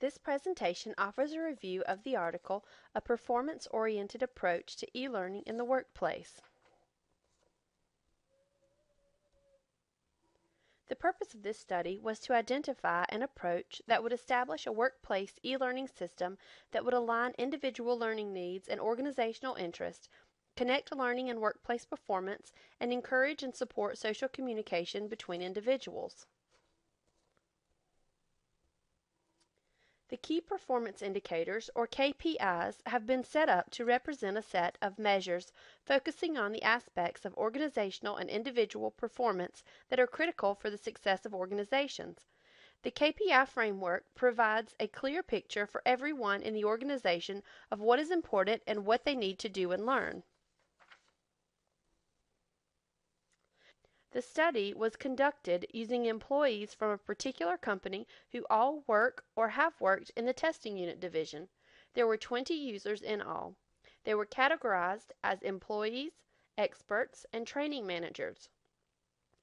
This presentation offers a review of the article, A Performance-Oriented Approach to E-Learning in the Workplace. The purpose of this study was to identify an approach that would establish a workplace e-learning system that would align individual learning needs and organizational interests, connect learning and workplace performance, and encourage and support social communication between individuals. The Key Performance Indicators, or KPIs, have been set up to represent a set of measures focusing on the aspects of organizational and individual performance that are critical for the success of organizations. The KPI framework provides a clear picture for everyone in the organization of what is important and what they need to do and learn. The study was conducted using employees from a particular company who all work or have worked in the testing unit division. There were 20 users in all. They were categorized as employees, experts, and training managers.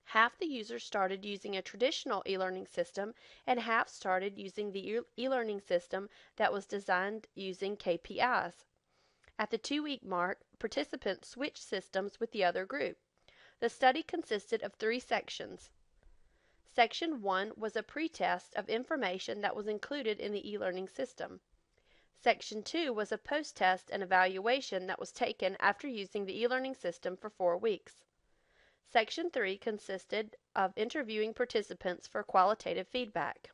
Half the users started using a traditional e-learning system and half started using the e-learning system that was designed using KPIs. At the 2-week mark, participants switched systems with the other group. The study consisted of 3 sections. Section 1 was a pretest of information that was included in the e-learning system. Section 2 was a post-test and evaluation that was taken after using the e-learning system for 4 weeks. Section 3 consisted of interviewing participants for qualitative feedback.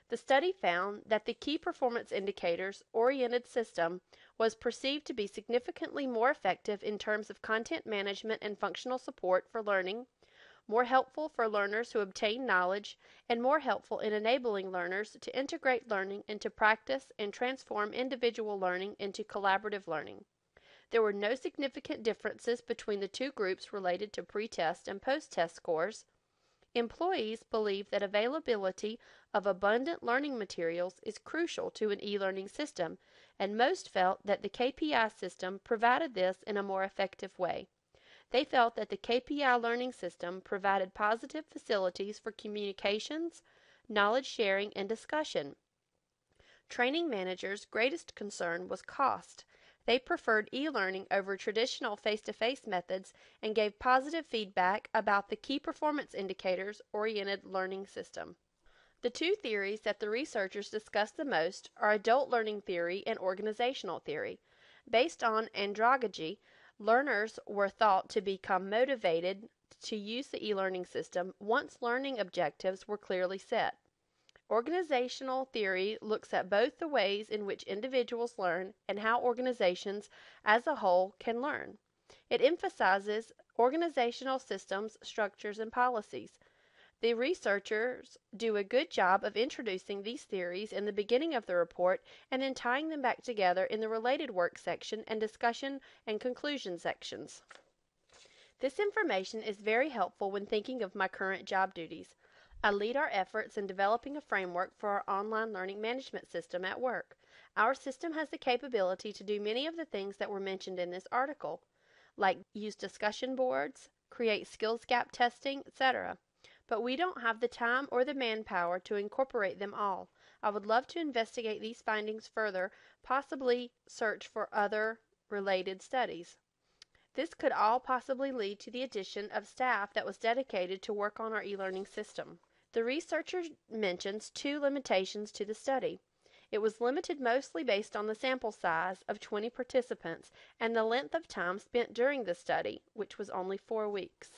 The study found that the Key Performance Indicators oriented system was perceived to be significantly more effective in terms of content management and functional support for learning, more helpful for learners who obtain knowledge, and more helpful in enabling learners to integrate learning into practice and transform individual learning into collaborative learning. There were no significant differences between the 2 groups related to pre-test and post-test scores. Employees believe that availability of abundant learning materials is crucial to an e-learning system, and most felt that the KPI system provided this in a more effective way. They felt that the KPI learning system provided positive facilities for communications, knowledge sharing, and discussion. Training managers' greatest concern was cost. They preferred e-learning over traditional face-to-face methods and gave positive feedback about the Key Performance Indicators oriented learning system. The 2 theories that the researchers discussed the most are adult learning theory and organizational theory. Based on andragogy, learners were thought to become motivated to use the e-learning system once learning objectives were clearly set. Organizational theory looks at both the ways in which individuals learn and how organizations as a whole can learn. It emphasizes organizational systems, structures, and policies. The researchers do a good job of introducing these theories in the beginning of the report and then tying them back together in the related work section and discussion and conclusion sections. This information is very helpful when thinking of my current job duties. I lead our efforts in developing a framework for our online learning management system at work. Our system has the capability to do many of the things that were mentioned in this article, like use discussion boards, create skills gap testing, etc. But we don't have the time or the manpower to incorporate them all. I would love to investigate these findings further, possibly search for other related studies. This could all possibly lead to the addition of staff that was dedicated to work on our e-learning system. The researcher mentions 2 limitations to the study. It was limited mostly based on the sample size of 20 participants and the length of time spent during the study, which was only 4 weeks.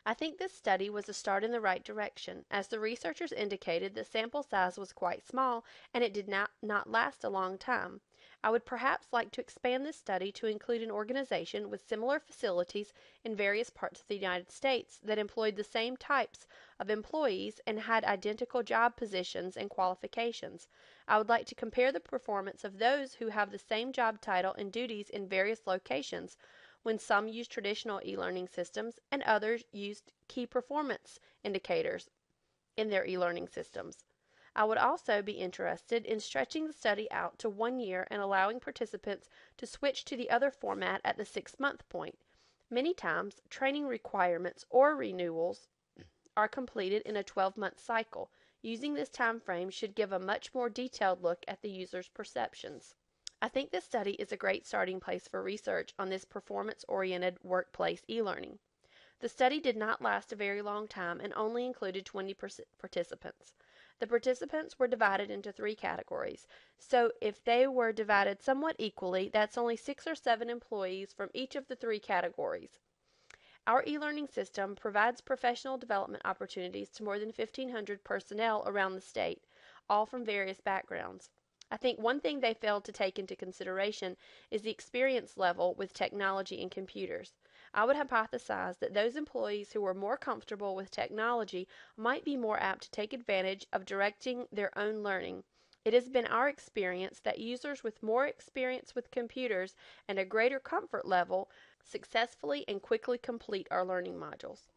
I think this study was a start in the right direction, as the researchers indicated the sample size was quite small and it did not last a long time. I would perhaps like to expand this study to include an organization with similar facilities in various parts of the United States that employed the same types of employees and had identical job positions and qualifications. I would like to compare the performance of those who have the same job title and duties in various locations, when some use traditional e-learning systems and others used key performance indicators in their e-learning systems. I would also be interested in stretching the study out to 1 year and allowing participants to switch to the other format at the 6-month point. Many times, training requirements or renewals are completed in a 12-month cycle. Using this time frame should give a much more detailed look at the user's perceptions. I think this study is a great starting place for research on this performance-oriented workplace e-learning. The study did not last a very long time and only included 20 participants. The participants were divided into three categories, so if they were divided somewhat equally, that's only 6 or 7 employees from each of the three categories. Our e-learning system provides professional development opportunities to more than 1,500 personnel around the state, all from various backgrounds. I think one thing they failed to take into consideration is the experience level with technology and computers. I would hypothesize that those employees who were more comfortable with technology might be more apt to take advantage of directing their own learning. It has been our experience that users with more experience with computers and a greater comfort level successfully and quickly complete our learning modules.